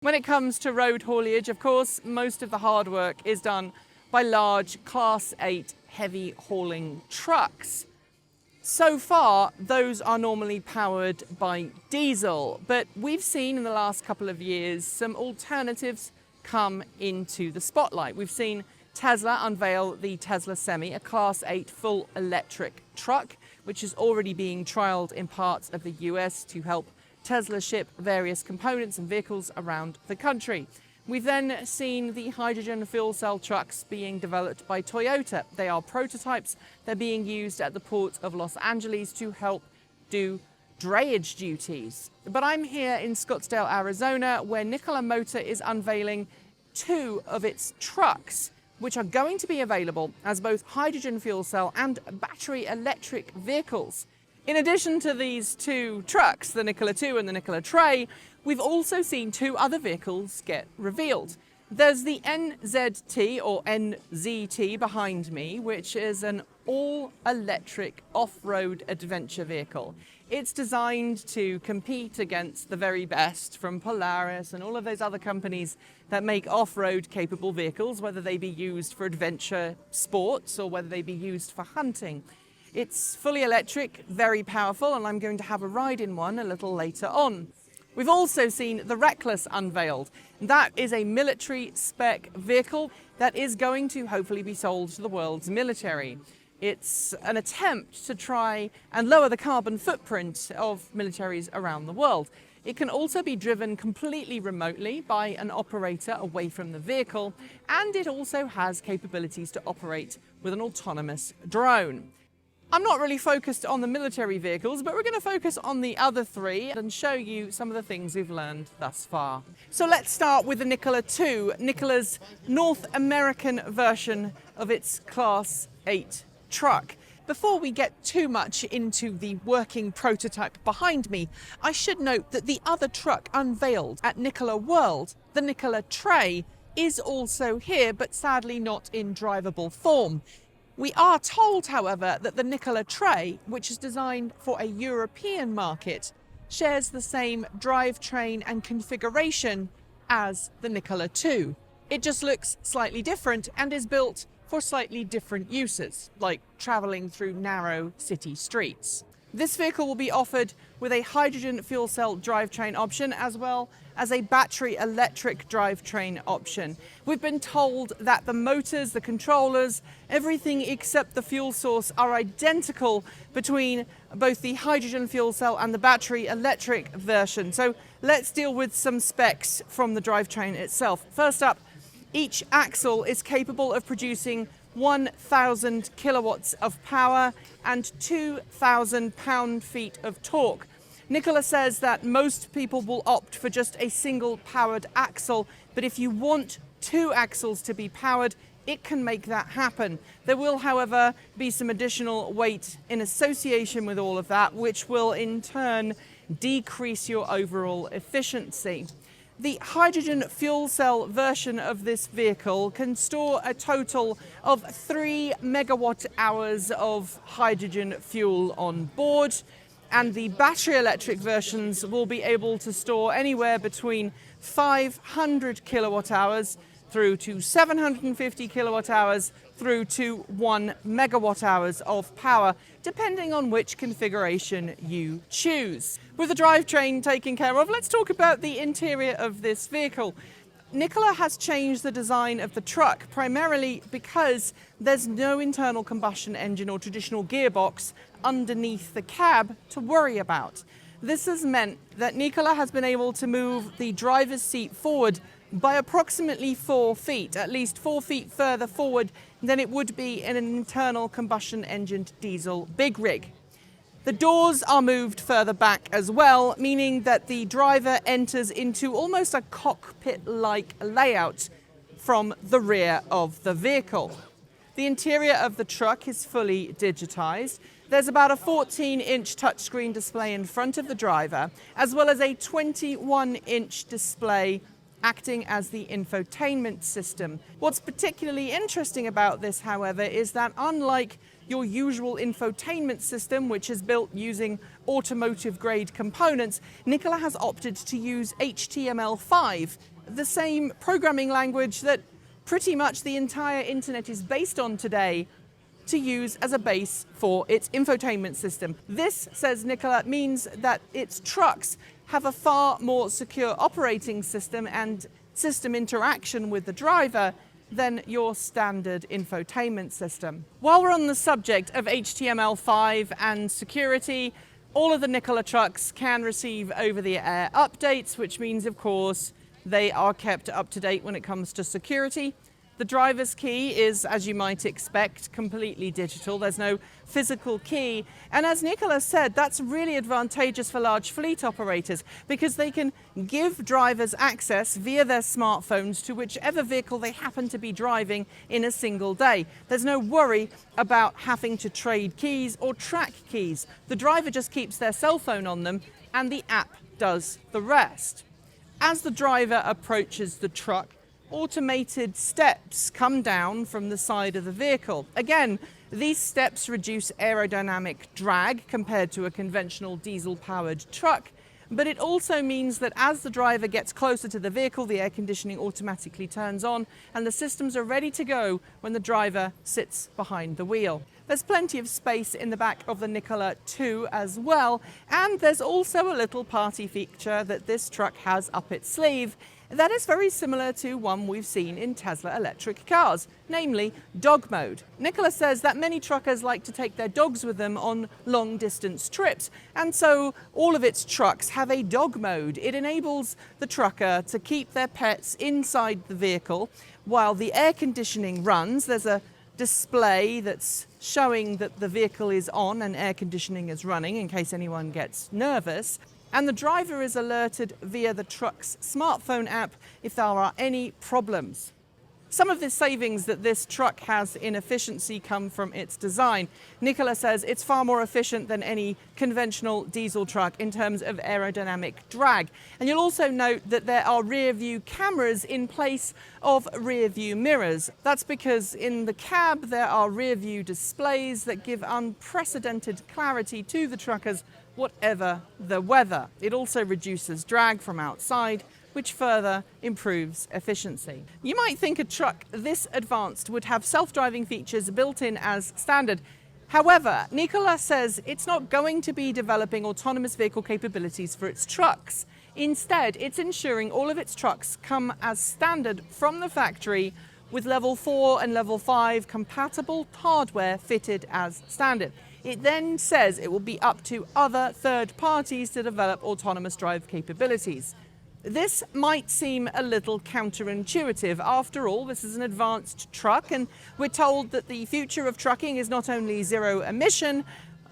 When it comes to road haulage, of course, most of the hard work is done by large Class 8 heavy hauling trucks. So far, those are normally powered by diesel, but we've seen in the last couple of years some alternatives come into the spotlight. We've seen Tesla unveil the Tesla Semi, a Class 8 full electric truck, which is already being trialled in parts of the US to help Tesla ship various components and vehicles around the country. We've then seen the hydrogen fuel cell trucks being developed by Toyota. They are prototypes. They're being used at the port of Los Angeles to help do drayage duties. But I'm here in Scottsdale, Arizona, where Nikola Motor is unveiling 2 of its trucks, which are going to be available as both hydrogen fuel cell and battery electric vehicles. In addition to these 2 trucks, the Nikola Two and the Nikole Tré, we've also seen 2 other vehicles get revealed. There's the NZT or NZT behind me, which is an all-electric off-road adventure vehicle. It's designed to compete against the very best from Polaris and all of those other companies that make off-road capable vehicles, whether they be used for adventure sports or whether they be used for hunting. It's fully electric, very powerful, and I'm going to have a ride in one a little later on. We've also seen the Reckless unveiled. That is a military-spec vehicle that is going to hopefully be sold to the world's military. It's an attempt to try and lower the carbon footprint of militaries around the world. It can also be driven completely remotely by an operator away from the vehicle, and it also has capabilities to operate with an autonomous drone. I'm not really focused on the military vehicles, but we're going to focus on the other 3 and show you some of the things we've learned thus far. So let's start with the Nikola Two, Nikola's North American version of its Class 8 truck. Before we get too much into the working prototype behind me, I should note that the other truck unveiled at Nikola World, the Nikole Tré, is also here, but sadly not in drivable form. We are told, however, that the Nikole Tré, which is designed for a European market, shares the same drivetrain and configuration as the Nikola Two. It just looks slightly different and is built for slightly different uses, like travelling through narrow city streets. This vehicle will be offered with a hydrogen fuel cell drivetrain option as well as a battery electric drivetrain option. We've been told that the motors, the controllers, everything except the fuel source are identical between both the hydrogen fuel cell and the battery electric version. So let's deal with some specs from the drivetrain itself. First up, each axle is capable of producing 1,000 kilowatts of power and 2,000 pound-feet of torque. Nikola says that most people will opt for just a single powered axle, but if you want 2 axles to be powered, it can make that happen. There will, however, be some additional weight in association with all of that, which will in turn decrease your overall efficiency. The hydrogen fuel cell version of this vehicle can store a total of 3 megawatt hours of hydrogen fuel on board, and the battery electric versions will be able to store anywhere between 500 kilowatt hours through to 750 kilowatt hours through to 1 megawatt hours of power, depending on which configuration you choose. With the drivetrain taken care of, let's talk about the interior of this vehicle. Nikola has changed the design of the truck primarily because there's no internal combustion engine or traditional gearbox underneath the cab to worry about. This has meant that Nikola has been able to move the driver's seat forward by approximately 4 feet, at least 4 feet further forward than it would be in an internal combustion engined diesel big rig. The doors are moved further back as well, meaning that the driver enters into almost a cockpit-like layout from the rear of the vehicle. The interior of the truck is fully digitized. There's about a 14-inch touchscreen display in front of the driver, as well as a 21-inch display acting as the infotainment system. What's particularly interesting about this, however, is that unlike your usual infotainment system, which is built using automotive-grade components, Nikola has opted to use HTML5 the same programming language that pretty much the entire internet is based on today to use as a base for its infotainment system. This, says Nikola, means that its trucks have a far more secure operating system and system interaction with the driver than your standard infotainment system. While we're on the subject of HTML5 and security, all of the Nikola trucks can receive over-the-air updates, which means, of course, they are kept up to date when it comes to security. The driver's key is, as you might expect, completely digital. There's no physical key. And as Nikola said, that's really advantageous for large fleet operators because they can give drivers access via their smartphones to whichever vehicle they happen to be driving in a single day. There's no worry about having to trade keys or track keys. The driver just keeps their cell phone on them and the app does the rest. As the driver approaches the truck, automated steps come down from the side of the vehicle. Again, these steps reduce aerodynamic drag compared to a conventional diesel-powered truck, but it also means that as the driver gets closer to the vehicle, the air conditioning automatically turns on and the systems are ready to go when the driver sits behind the wheel. There's plenty of space in the back of the Nikola Two as well, and there's also a little party feature that this truck has up its sleeve. That is very similar to one we've seen in Tesla electric cars, namely dog mode. Nikola says that many truckers like to take their dogs with them on long distance trips, and so all of its trucks have a dog mode. It enables the trucker to keep their pets inside the vehicle while the air conditioning runs. There's a display that's showing that the vehicle is on and air conditioning is running in case anyone gets nervous. And the driver is alerted via the truck's smartphone app if there are any problems. Some of the savings that this truck has in efficiency come from its design. Nikola says it's far more efficient than any conventional diesel truck in terms of aerodynamic drag. And you'll also note that there are rear view cameras in place of rear view mirrors. That's because in the cab there are rear view displays that give unprecedented clarity to the truckers whatever the weather. It also reduces drag from outside, which further improves efficiency. You might think a truck this advanced would have self-driving features built in as standard. However, Nikola says it's not going to be developing autonomous vehicle capabilities for its trucks. Instead, it's ensuring all of its trucks come as standard from the factory with level 4 and level 5 compatible hardware fitted as standard. It then says it will be up to other third parties to develop autonomous drive capabilities. This might seem a little counterintuitive. After all, this is an advanced truck, and we're told that the future of trucking is not only zero emission,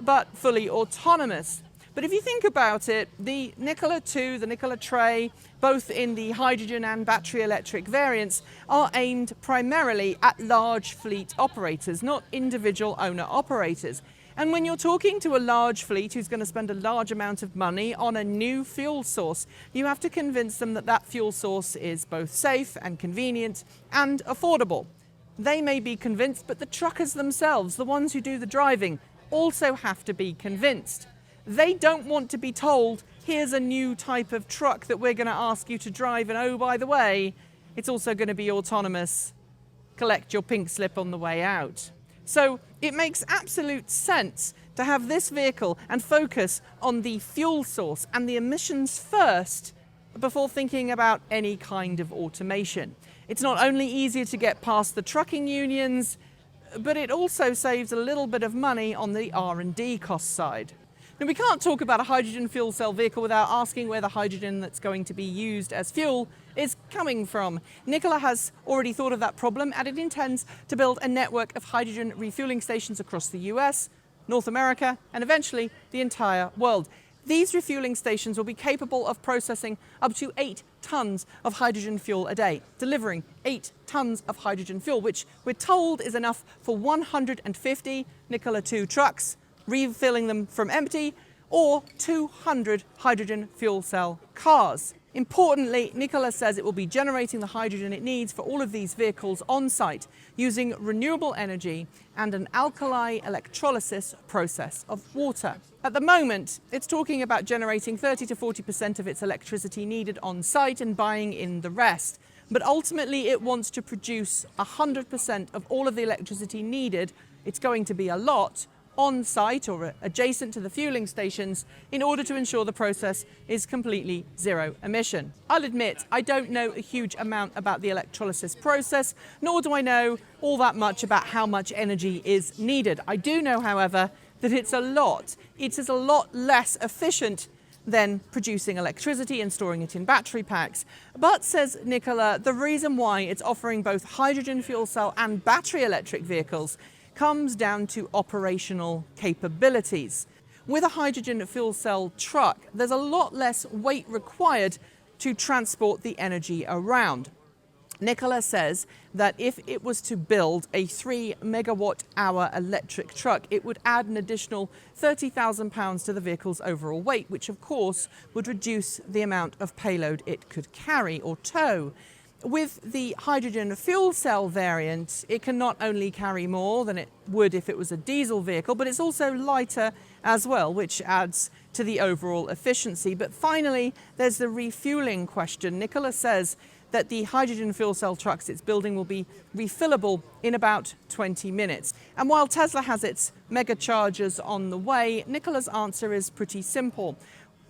but fully autonomous. But if you think about it, the Nikola Two, the Nikole Tré, both in the hydrogen and battery electric variants, are aimed primarily at large fleet operators, not individual owner operators. And when you're talking to a large fleet who's going to spend a large amount of money on a new fuel source, you have to convince them that that fuel source is both safe and convenient and affordable. They may be convinced, but the truckers themselves, the ones who do the driving, also have to be convinced. They don't want to be told, here's a new type of truck that we're going to ask you to drive, and oh, by the way, it's also going to be autonomous. Collect your pink slip on the way out. So it makes absolute sense to have this vehicle and focus on the fuel source and the emissions first before thinking about any kind of automation. It's not only easier to get past the trucking unions, but it also saves a little bit of money on the R&D cost side. Now, we can't talk about a hydrogen fuel cell vehicle without asking where the hydrogen that's going to be used as fuel is coming from. Nikola has already thought of that problem, and it intends to build a network of hydrogen refueling stations across the US, North America, and eventually the entire world. These refueling stations will be capable of processing up to 8 tons of hydrogen fuel a day, delivering 8 tons of hydrogen fuel, which we're told is enough for 150 Nikola Two trucks, refilling them from empty, or 200 hydrogen fuel cell cars. Importantly, Nikola says it will be generating the hydrogen it needs for all of these vehicles on site using renewable energy and an alkali electrolysis process of water. At the moment, it's talking about generating 30 to 40% of its electricity needed on site and buying in the rest. But ultimately, it wants to produce 100% of all of the electricity needed. It's going to be a lot on site or adjacent to the fueling stations in order to ensure the process is completely zero emission. I'll admit I don't know a huge amount about the electrolysis process, nor do I know all that much about how much energy is needed. I do know, however, that it's a lot. It is a lot less efficient than producing electricity and storing it in battery packs. But, says Nikola, the reason why it's offering both hydrogen fuel cell and battery electric vehicles comes down to operational capabilities. With a hydrogen fuel cell truck, there's a lot less weight required to transport the energy around. Nikola says that if it was to build a 3 megawatt hour electric truck, it would add an additional £30,000 to the vehicle's overall weight, which of course would reduce the amount of payload it could carry or tow. With the hydrogen fuel cell variant, it can not only carry more than it would if it was a diesel vehicle, but it's also lighter as well, which adds to the overall efficiency. But finally, there's the refueling question. Nikola says that the hydrogen fuel cell trucks it's building will be refillable in about 20 minutes. And while Tesla has its mega chargers on the way, Nikola's answer is pretty simple.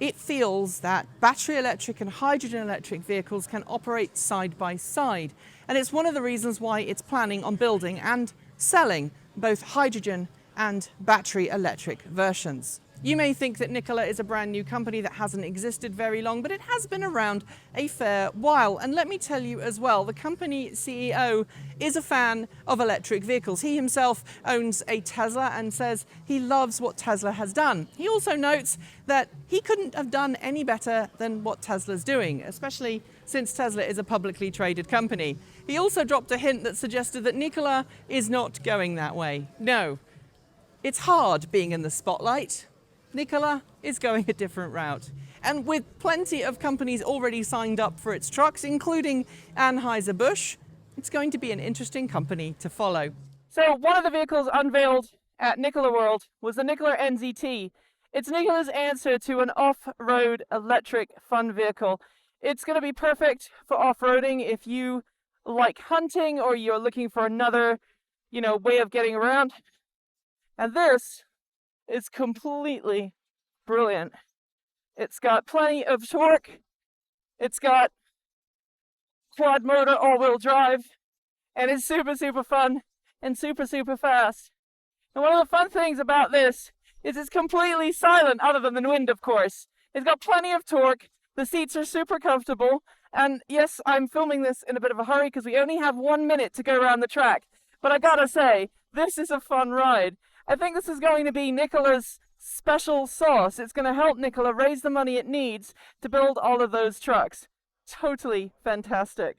It feels that battery electric and hydrogen electric vehicles can operate side by side. And it's one of the reasons why it's planning on building and selling both hydrogen and battery electric versions. You may think that Nikola is a brand new company that hasn't existed very long, but it has been around a fair while. And let me tell you as well, the company CEO is a fan of electric vehicles. He himself owns a Tesla and says he loves what Tesla has done. He also notes that he couldn't have done any better than what Tesla's doing, especially since Tesla is a publicly traded company. He also dropped a hint that suggested that Nikola is not going that way. No, it's hard being in the spotlight. Nikola is going a different route. And with plenty of companies already signed up for its trucks, including Anheuser-Busch, it's going to be an interesting company to follow. So one of the vehicles unveiled at Nikola World was the Nikola NZT. It's Nikola's answer to an off-road electric fun vehicle. It's going to be perfect for off-roading if you like hunting or you're looking for another, way of getting around. And this is completely brilliant. It's got plenty of torque. It's got quad motor all-wheel drive, and it's super, super fun and super, super fast. And one of the fun things about this is it's completely silent, other than the wind, of course. It's got plenty of torque. The seats are super comfortable. And yes, I'm filming this in a bit of a hurry because we only have 1 minute to go around the track. But I gotta say, this is a fun ride. I think this is going to be Nikola's special sauce. It's going to help Nikola raise the money it needs to build all of those trucks. Totally fantastic.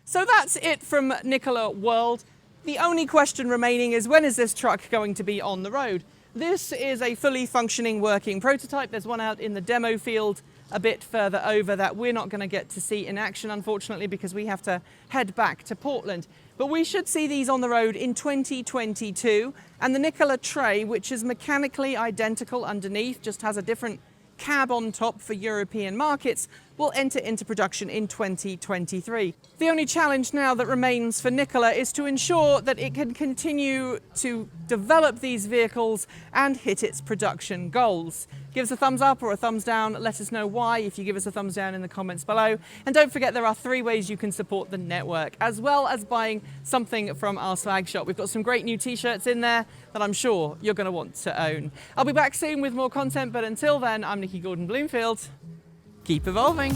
So that's it from Nikola World. The only question remaining is, when is this truck going to be on the road? This is a fully functioning working prototype. There's one out in the demo field a bit further over that we're not going to get to see in action, unfortunately, because we have to head back to Portland. But we should see these on the road in 2022. And the Nikole Tré, which is mechanically identical underneath, just has a different cab on top for European markets, will enter into production in 2023. The only challenge now that remains for Nikola is to ensure that it can continue to develop these vehicles and hit its production goals. Give us a thumbs up or a thumbs down. Let us know why if you give us a thumbs down in the comments below. And don't forget, there are 3 ways you can support the network, as well as buying something from our swag shop. We've got some great new t-shirts in there that I'm sure you're going to want to own. I'll be back soon with more content, but until then, I'm Nikki Gordon-Bloomfield. Keep evolving.